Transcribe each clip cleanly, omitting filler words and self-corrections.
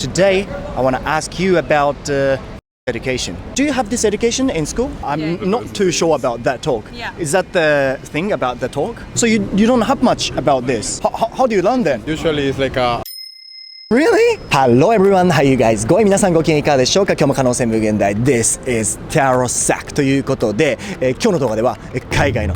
Today, I want to ask you about education. Do you have this education in school? I'm not too sure about that talk. Yeah. Is that the thing about the talk? So you don't have much about this. How do you learn then? Usually it's like a Really? Hello everyone, how you guys going? 皆さんご機嫌いかがでしょうか？今日も可能性無限大 This is タロサックということで、今日の動画では海外の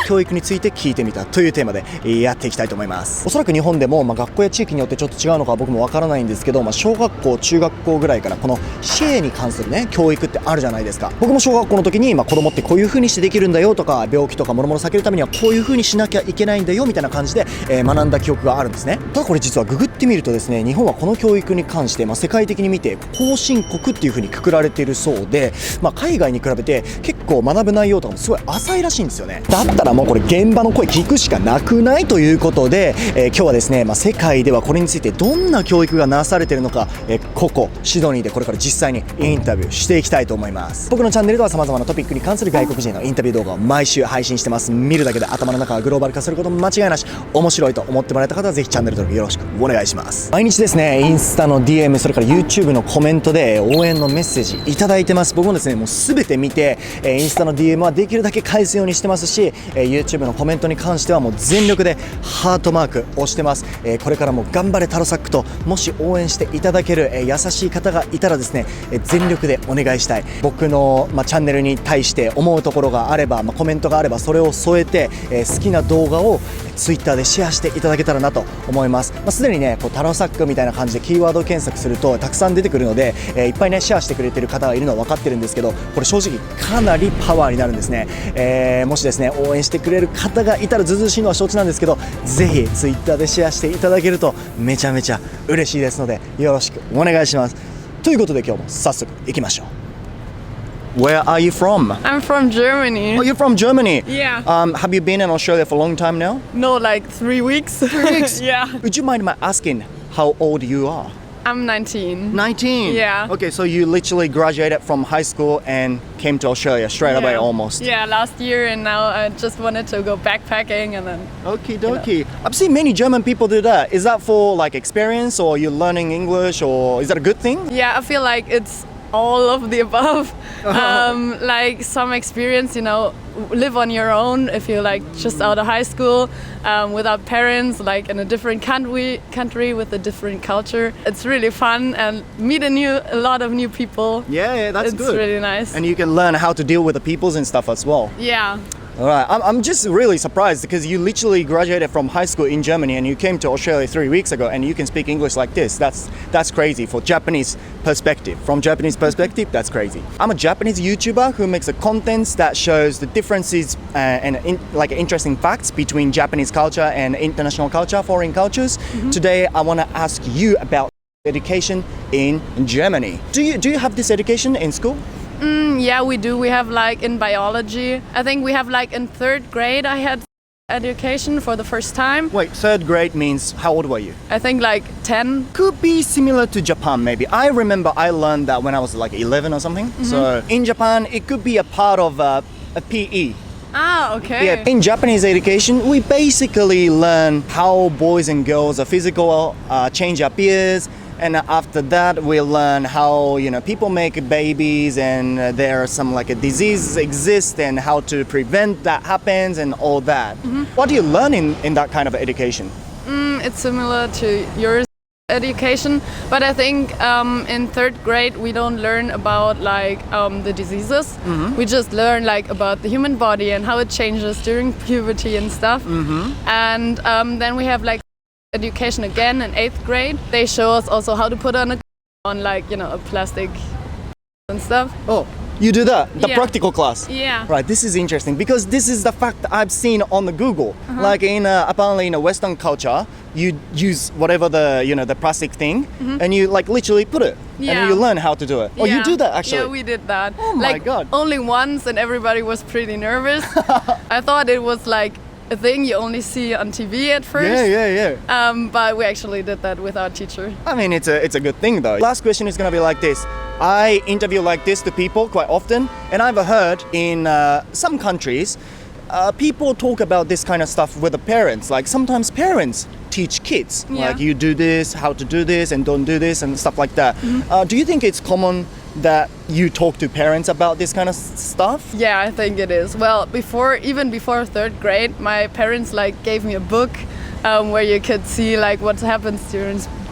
教育について聞いてみたというテーマでやっていきたいと思います。おそらく日本でも、学校や地域によってちょっと違うのかは僕もわからないんですけど、小学校中学校ぐらいからこの支援に関するね教育ってあるじゃないですか。僕も小学校の時に、子供ってこういう風にしてできるんだよとか、病気とか諸々避けるためにはこういう風にしなきゃいけないんだよみたいな感じで、学んだ記憶があるんですね。ただこれ実はググってみるとですね、日本はこの教育に関して、世界的に見て後進国っていう風にくくられているそうで、海外に比べて結構学ぶ内容とかもすごい浅いらしいんですよね。だったらもうこれ現場の声聞くしかなくないということで、今日はですね、世界ではこれについてどんな教育がなされているのか、ここシドニーでこれから実際にインタビューしていきたいと思います。僕のチャンネルでは様々なトピックに関する外国人のインタビュー動画を毎週配信してます。見るだけで頭の中がグローバル化すること間違いなし。面白いと思ってもらえた方はぜひチャンネル登録よろしくお願いします。毎日ですね、インスタの DM それから YouTube のコメントで応援のメッセージいただいてます。僕もですね、もう全て見て、インスタの DM はできるだけ返すようにしてますし、YouTube のコメントに関してはもう全力でハートマーク押してます。これからも頑張れタロサックともし応援していただける、優しい方がいたらですね、全力でお願いしたい。僕の、チャンネルに対して思うところがあれば、コメントがあればそれを添えて、好きな動画を Twitter でシェアしていただけたらなと思います。すでにね、タロサックみたいな感じでキーワード検索するとたくさん出てくるので、いっぱいねシェアしてくれてる方がいるのは分かってるんですけど、これ正直かなりパワーになるんですね。もしですね応援してくれる方がいたら、ずうずうしいのは承知なんですけど、ぜひ Twitter でシェアしていただけるとめちゃめちゃ嬉しいですのでよろしくお願いします。ということで今日も早速行きましょう。Where are you from? I'm from Germany. Oh, you're from Germany? Yeah. Have you been in Australia for a long time now? No, like 3 weeks. 3 weeks? Yeah. Would you mind my asking how old you are? I'm 19. 19? Yeah. Okay, so you literally graduated from high school and came to Australia straight away almost. Yeah, last year, and now I just wanted to go backpacking and then. Okie dokie. I've seen many German people do that. Is that for like experience, or you're learning English, or is that a good thing? Yeah, I feel like it's all of the above. Like some experience, live on your own if you're like just out of high school, without parents, like in a different country with a different culture. It's really fun and meet a lot of new people. Yeah, that's good. It's really nice. And you can learn how to deal with the peoples and stuff as well. Yeah. All right, I'm just really surprised because you literally graduated from high school in Germany and you came to Australia 3 weeks ago and you can speak English like this. That's crazy for Japanese perspective. From Japanese perspective, that's crazy. I'm a Japanese YouTuber who makes a contents that shows the differences and interesting facts between Japanese culture and international culture, foreign cultures. Today, I want to ask you about education in Germany. Do you have this education in school? Yeah, we do. We have like in biology. I think we have like in 3rd grade I had education for the first time. Wait, 3rd grade means how old were you? I think like 10. Could be similar to Japan maybe. I remember I learned that when I was like 11 or something. So in Japan, it could be a part of a PE. Ah, okay. Yeah, in Japanese education, we basically learn how boys and girls are physical, change appears. And after that, we learn how people make babies, and there are some diseases exist, and how to prevent that happens, and all that. What do you learn in that kind of education? It's similar to your education, but I think in 3rd grade we don't learn about the diseases. We just learn about the human body and how it changes during puberty and stuff. And then we have education again in 8th grade. They show us also how to put on a plastic and stuff. Oh, you do that? The Yeah. practical class? Yeah. Right, this is interesting because this is the fact I've seen on the Google. Like apparently in a Western culture, you use whatever the plastic thing and you literally put it Yeah. and you learn how to do it. Oh, you do that actually? Yeah, we did that. Oh my God. Only once, and everybody was pretty nervous. I thought it was a thing you only see on TV at first. Yeah. But we actually did that with our teacher. I mean, it's a good thing though. Last question is gonna be like this. I interview like this to people quite often, and I've heard in some countries, people talk about this kind of stuff with the parents. Like sometimes parents teach kids. Yeah. Like you do this, how to do this, and don't do this, and stuff like that. Do you think it's common that you talk to parents about this kind of stuff? Yeah, I think it is. Well, even before third grade, my parents like gave me a book where you could see like what happens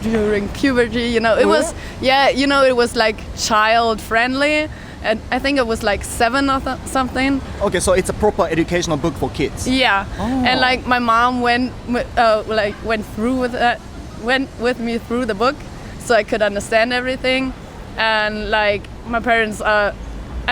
during puberty. You know, it was it was like child friendly, and I think it was like 7 or something. Okay, so it's a proper educational book for kids. Yeah, and like my mom went with me through the book, so I could understand everything. And like my parents, I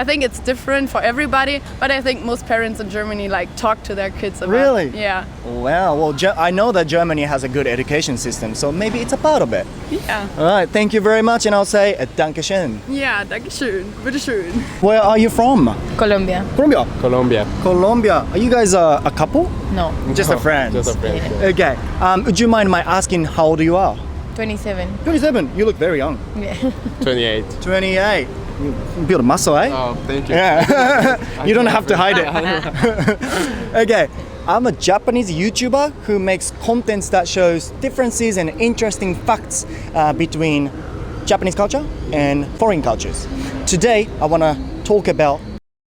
think it's different for everybody, but I think most parents in Germany like talk to their kids about. Really? Yeah. Wow. Well, I know that Germany has a good education system, so maybe it's a part of it. Yeah. All right. Thank you very much, and I'll say Dankeschön. Yeah, dankeschön. Bitteschön. Where are you from? Colombia. Colombia. Colombia. Are you guys a couple? No. Just a friend. Just a friend. Okay. Would you mind my asking how old you are? 27. 27. You look very young. Yeah. 28. 28. You build a muscle, eh? Oh, thank you. Yeah. You don't have to hide it. Okay. I'm a Japanese YouTuber who makes contents that shows differences and interesting facts between Japanese culture and foreign cultures. Today, I want to talk about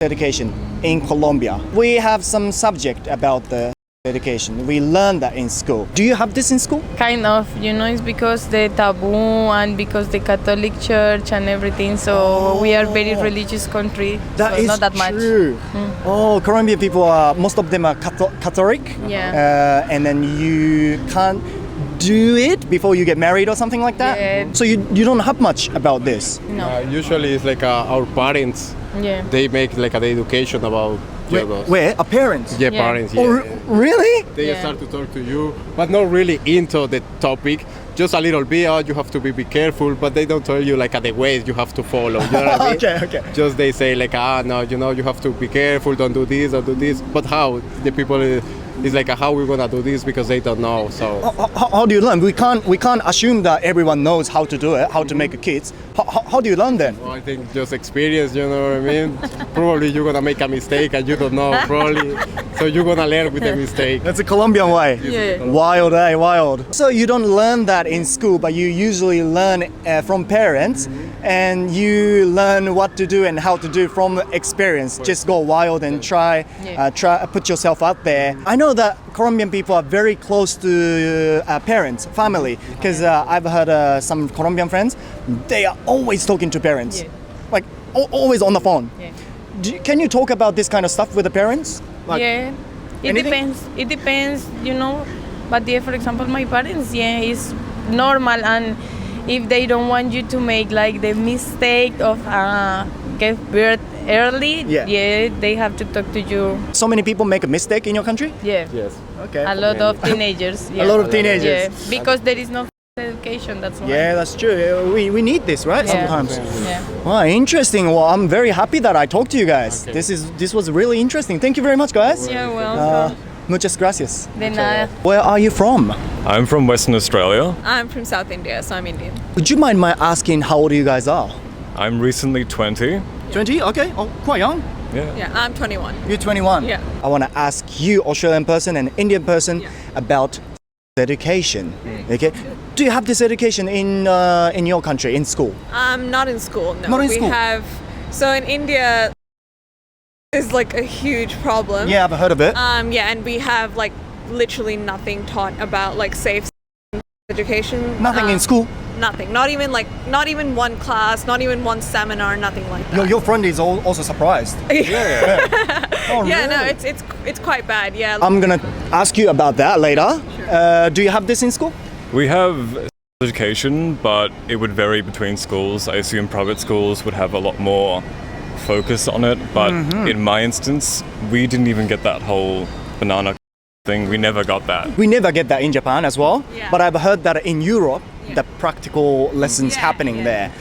education in Colombia. We have some subject about the education. We learn that in school. Do you have this in school? Kind of, it's because the taboo and because the Catholic Church and everything. So we are very religious country. That so is not that much. true. Oh, Colombian people are, most of them are Catholic. Yeah. And then you can't do it before you get married or something like that. Yeah. So you don't have much about this. No. Usually it's like our parents, Yeah. they make like an education about Where? A parents? Yeah, Yeah. parents. Oh, Yeah. really? They Yeah. start to talk to you, but not really into the topic. Just a little bit. Oh, you have to be careful, but they don't tell you like the ways you have to follow. You know what I mean? Okay. Just they say like, no, you have to be careful. Don't do this or do this. But how the people is like, how we gonna do this because they don't know. So How do you learn? We can't assume that everyone knows how to do it, how to make a kids. How do you learn then? well, I think just experience. You know what I mean? Probably you're gonna make a mistake and you don't know. Probably, so you're gonna learn with the mistake. That's a Colombian way. Yeah. Wild, eh? Wild. So you don't learn that in school, but you usually learn from parents, and you learn what to do and how to do from experience. Just go wild and try put yourself out there. I know that Colombian people are very close to parents, family, because I've heard some Colombian friends. They are always talking to parents, Yeah. like always on the phone. Yeah. Can you talk about this kind of stuff with the parents? Like, Yeah. It anything? depends. It depends, But yeah, for example, my parents, it's normal, and if they don't want you to make like the mistake of give birth early, Yeah. they have to talk to you. So many people make a mistake in your country? Yeah. Yes. Okay. A lot of teenagers. Yeah. A lot of teenagers. Yeah, because there is no education. That's why. Yeah, that's true. We need this, right? Yeah. Sometimes. Yeah. Wow, interesting. Well, I'm very happy that I talked to you guys. Okay. This was really interesting. Thank you very much, guys. Yeah. Welcome. Muchas gracias. De nada. Where are you from? I'm from Western Australia. I'm from South India, so I'm Indian. Would you mind my asking how old you guys are? I'm recently 20. 20? Okay. Oh, quite young. Yeah, I'm 21. You're 21. Yeah. I want to ask you, Australian person and Indian person, about education. Okay. Do you have this education in your country, in school? Not in school, no. Not in we school? So in India is like a huge problem. Yeah, I've heard of it. And we have like literally nothing taught about like safe education. Nothing in school. Nothing. Not even one class, not even one seminar, nothing like that. Your friend is also surprised. Oh, Yeah, no, really? it's quite bad. Yeah. I'm gonna ask you about that later. Do you have this in school? We have education, but it would vary between schools. I assume private schools would have a lot more focus on it, but in my instance, we didn't even get that whole banana thing. We never got that. We never get that in Japan as well, Yeah. but I've heard that in Europe, the practical lessons happening yeah. there.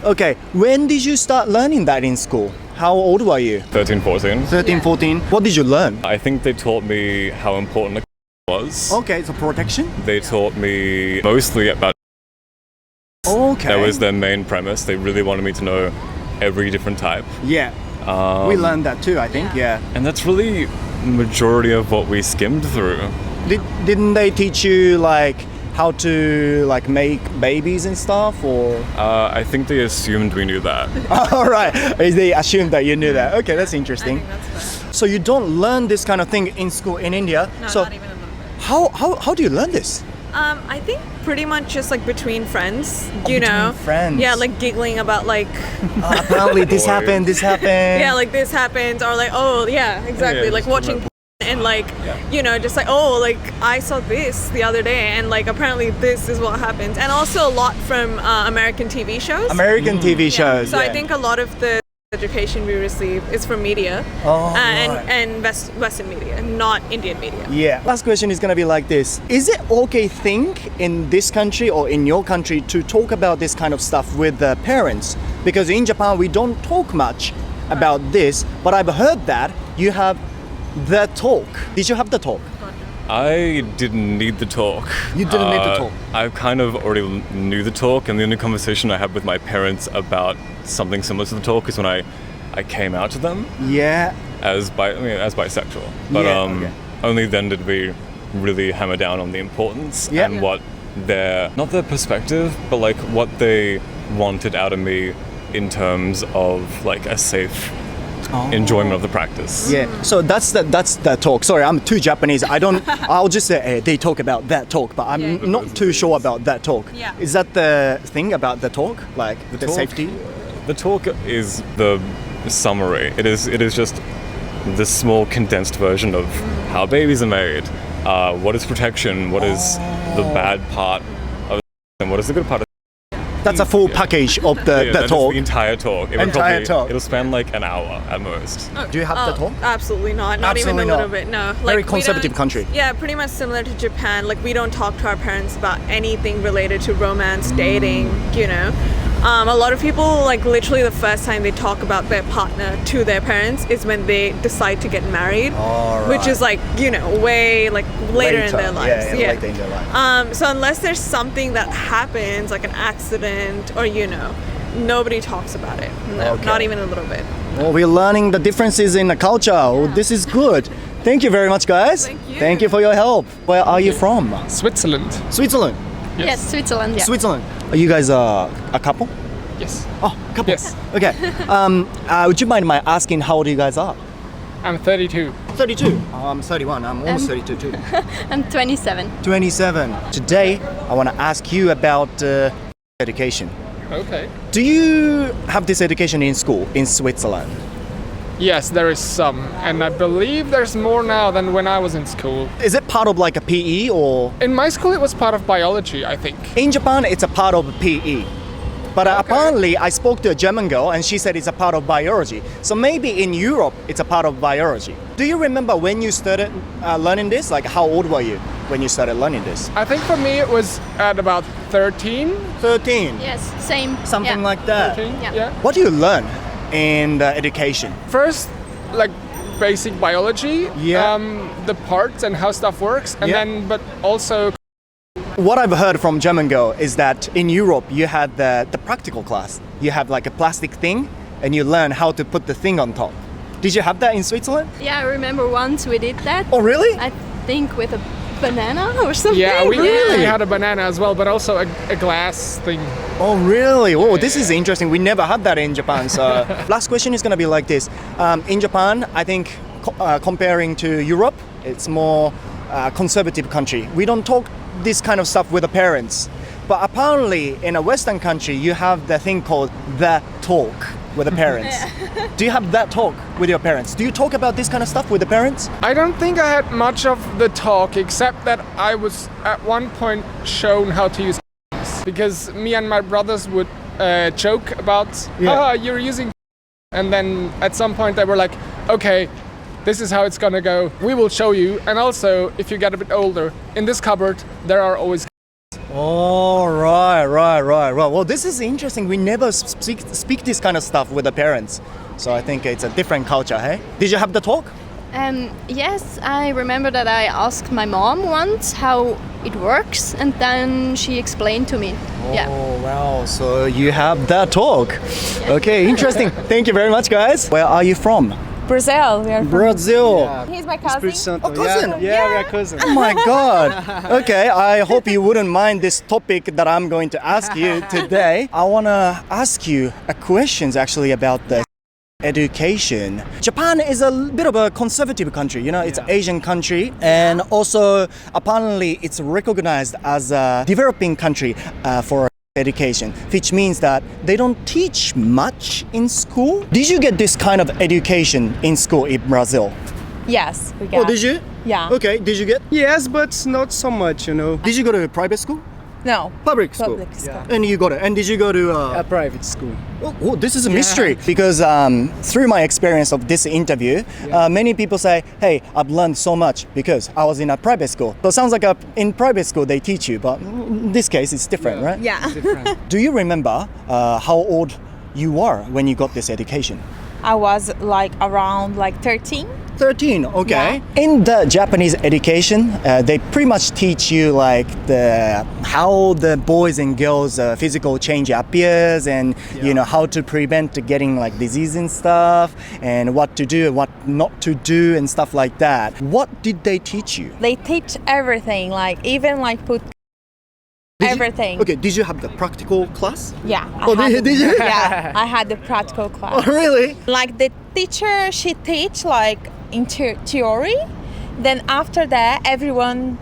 Okay, when did you start learning that in school? How old were you? 13, 14. 13, 14. What did you learn? I think they taught me how important it was. Okay, so protection. They taught me mostly about Okay. that was their main premise. They really wanted me to know every different type. Yeah. We learned that too, I think. Yeah. And that's really majority of what we skimmed through. Didn't they teach you like how to like make babies and stuff, or? I think they assumed we knew that. All right, they assumed that you knew that. Okay, that's interesting. So you don't learn this kind of thing in school in India. No, so not even a little bit. how do you learn this? I think pretty much just like between friends, you know. Friends. Yeah, like giggling about like Apparently this happened. yeah, like this happens, or like oh yeah, exactly, Yeah, like just watching and like you know, just like oh, like I saw this the other day, and like apparently this is what happens, and also a lot from American TV shows. American TV shows. So yeah. I think a lot of the education we receive is from media and Western media, not Indian media. Yeah. Last question is gonna be like this: is it okay thing in this country or in your country to talk about this kind of stuff with the parents? Because in Japan we don't talk much about this, but I've heard that you have the talk. Did you have the talk? I didn't need the talk. You didn't need the talk. I kind of already knew the talk, and the only conversation I had with my parents about something similar to the talk is when I came out to them Yeah. as bisexual. But Yeah, okay. only then did we really hammer down on the importance Yeah. and what not their perspective, but like what they wanted out of me in terms of like a safe enjoyment of the practice. Yeah, so that's the talk. Sorry, I'm too Japanese. I'll just say they talk about that talk, but I'm not too sure about that talk. Yeah. Is that the thing about the talk, like the talk? safety? The talk is the summary. It is just the small condensed version of how babies are made, what is protection, what is the bad part of, and what is the good part of. That's a full package of the That is talk. the entire talk. Entire talk. It'll span like an hour at most. Do you have the talk? Absolutely not. Not Absolutely even a little not. bit. No. Very we conservative don't- country. Yeah, pretty much similar to Japan. Like we don't talk to our parents about anything related to romance, dating. You know, a lot of people like literally the first time they talk about their partner to their parents is when they decide to get married, which is like you know way like later in their lives. Yeah, later in their lives. So unless there's something that happens like an accident or you know, nobody talks about it. No, Okay. not even a little bit. Well, we're learning the differences in the culture. Oh, this is good. Thank you very much, guys. Thank you. Thank you for your help. Where are you from? Switzerland. Switzerland. Yes, Switzerland. Yeah. Switzerland. Are you guys a couple? Yes. Oh, couple. Yes. Okay. Would you mind my asking how old you guys are? I'm 32. 32. I'm 31. I'm almost 32 too. I'm 27. 27. Today, I want to ask you about education. Okay. Do you have this education in school in Switzerland? Yes, there is some, and I believe there's more now than when I was in school. Is it part of like a PE or? In my school, it was part of biology, I think. In Japan, it's a part of PE. But apparently, I spoke to a German girl and she said it's a part of biology. So maybe in Europe, it's a part of biology. Do you remember when you started learning this? Like, how old were you when you started learning this? I think for me, it was at about 13. 13. Yes, same. Something yeah. like that. 13, Yeah. yeah. What do you learn in education? First, like basic biology, Yeah. the parts and how stuff works, and Yeah. then, but also What I've heard from German girl is that in Europe you had the practical class. You have like a plastic thing and you learn how to put the thing on top. Did you have that in Switzerland? Yeah, I remember once we did that. Oh really? I think with a banana or something. yeah, we Really? had a banana as well, but also a glass thing. Oh really? Oh, this is interesting. We never had that in Japan. So last question is gonna be like this. In Japan, I think comparing to Europe, it's more conservative country. We don't talk this kind of stuff with the parents. But apparently in a Western country, you have the thing called the talk with the parents. Do you have that talk with your parents? Do you talk about this kind of stuff with the parents? I don't think I had much of the talk, except that I was at one point shown how to use because me and my brothers would joke about, you're using, and then at some point they were like, okay, this is how it's gonna go. We will show you, and also if you get a bit older, in this cupboard there are always. Oh, right. Well, this is interesting. We never speak this kind of stuff with the parents. So I think it's a different culture, hey? Did you have the talk? Yes, I remember that I asked my mom once how it works, and then she explained to me. Yeah. Oh, wow. So you have that talk. Okay, interesting. Thank you very much, guys. Where are you from? Brazil. We are from Brazil. He's my cousin. Oh, cousin? Yeah, we are cousins. Oh my god. Okay, I hope you wouldn't mind this topic that I'm going to ask you today. I want to ask you a questions actually about the education. Japan is a bit of a conservative country, you know, it's an Asian country, and also apparently it's recognized as a developing country for education, which means that they don't teach much in school. Did you get this kind of education in school in Brazil? Yes, we got. Oh, did you? Yeah. Okay, did you get? Yes, but not so much, you know. Did you go to a private school? No. Public school. Public school. And you got it. And did you go to A private school. Oh, this is a mystery because through my experience of this interview, many people say, "Hey, I've learned so much because I was in a private school." So it sounds like in private school they teach you, but in this case it's different, right? Yeah. Different. Do you remember how old you were when you got this education? I was like around like 13. 13, okay. In the Japanese education, they pretty much teach you like how the boys and girls physical change appears, and you know how to prevent getting like disease and stuff, and what to do and what not to do and stuff like that. What did they teach you? They teach everything, like even like put everything. Okay, did you have the practical class? Yeah. Oh, did you? Yeah, I had the practical class. Oh, really? Like the teacher, she teach like in theory. Then after that, everyone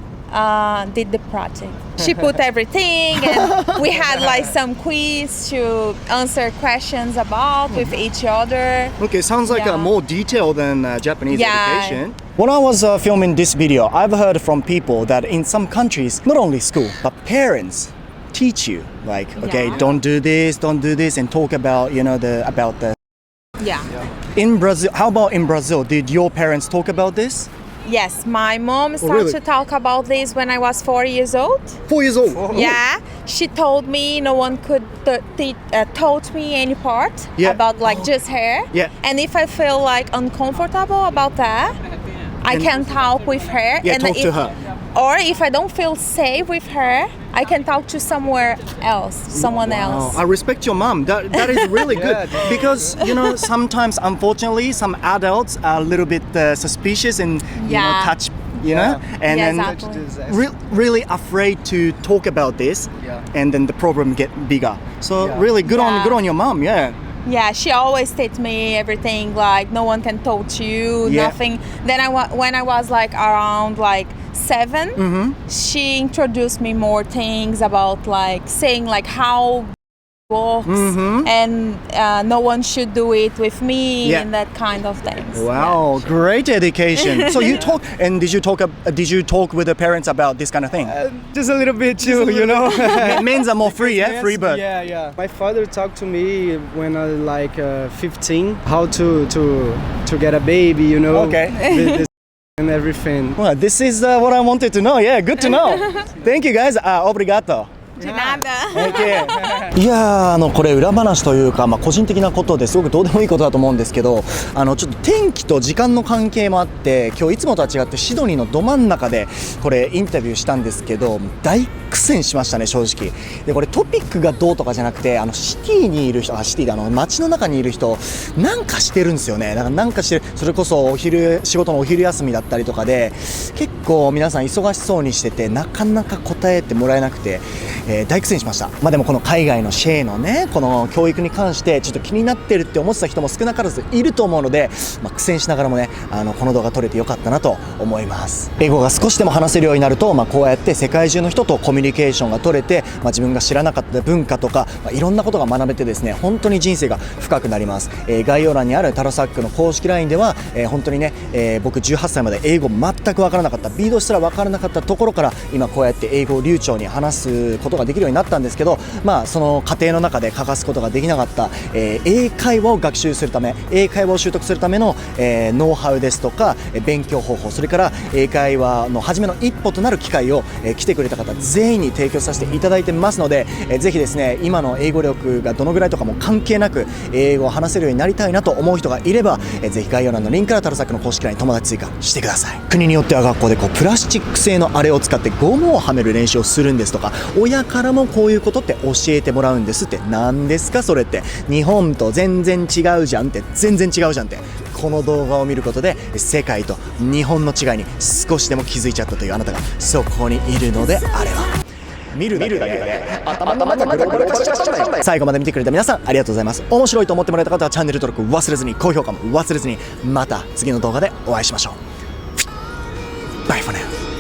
did the project. She put everything, and we had like some quiz to answer questions about with each other. Okay, sounds like Yeah. more detailed than Japanese Yeah. education. When I was filming this video, I've heard from people that in some countries, not only school, but parents teach you like, okay, Yeah. don't do this, and talk about, you know, about the. Yeah. In Brazil, how about in Brazil? Did your parents talk about this? Yes, my mom started really? to talk about this when I was 4 years old. 4 years old. Yeah, she told me no one could taught me any part Yeah. about like just hair. Yeah. And if I feel like uncomfortable about that, I can talk with her. Yeah, and talk to if, her. Or if I don't feel safe with her, I can talk to someone else. I respect your mom. That is really good because you know sometimes, unfortunately, some adults are a little bit suspicious and you know Yeah. touch, you know, and Yeah, then exactly. really afraid to talk about this, and then the problem get bigger. So really good on your mom. Yeah. Yeah, she always teach me everything. Like no one can touch you, Yeah. nothing. Then when I was like around like 7, she introduced me more things about like saying like how works, and no one should do it with me, Yeah. and that kind of things. Wow, great education. So you talk, and did you talk with the parents about this kind of thing? Just a little bit too, you know. Men's are more free, yeah, free bird. Yeah. My father talked to me when I was like 15, how to get a baby, you know. Okay. And everything. Well, this is what I wanted to know. Yeah, good to know. Thank you guys. Obrigado. De nada. いやーこれ裏話というか、個人的なことですごくどうでもいいことだと思うんですけど、ちょっと天気と時間の関係もあって今日いつもとは違ってシドニーのど真ん中でこれインタビューしたんですけど、大苦戦しましたね正直。でこれトピックがどうとかじゃなくてシティにいる人、シティで街の中にいる人なんかしてるんですよね。だからなんかしてる、それこそ仕事のお昼休みだったりとかで結構皆さん忙しそうにしててなかなか答えてもらえなくて。大苦戦しました。でもこの海外のシェーのねこの教育に関してちょっと気になってるって思ってた人も少なからずいると思うので、苦戦しながらもねこの動画撮れてよかったなと思います。英語が少しでも話せるようになると、こうやって世界中の人とコミュニケーションが取れて、自分が知らなかった文化とか、いろんなことが学べてですね本当に人生が深くなります。概要欄にあるタロサックの公式 LINE では、本当にね、僕18歳まで英語全く分からなかった、ビードすら分からなかったところから今こうやって英語を流暢に話すことができるようになったんですけど、その過程の中で欠かすことができなかった、英会話を学習するため、英会話を習得するための、ノウハウですとか勉強方法、それから英会話の初めの一歩となる機会を、来てくれた方全員に提供させていただいてますので、ぜひですね今の英語力がどのぐらいとかも関係なく英語を話せるようになりたいなと思う人がいれば、ぜひ概要欄のリンクからタロサックの公式 LINE 友達追加してください。国によっては学校でプラスチック製のあれを使ってゴムをはめる練習をするんですとか、親からもこういうことって教えてもらうんですって。何ですかそれって。日本と全然違うじゃんって。全然違うじゃんって。この動画を見ることで世界と日本の違いに少しでも気づいちゃったというあなたがそこにいるのであれば、見るだけで頭がぐるぐる回っちゃう。最後まで見てくれた皆さんありがとうございます。面白いと思ってもらえた方はチャンネル登録忘れずに、高評価も忘れずに、また次の動画でお会いしましょう。バイフォーナウ。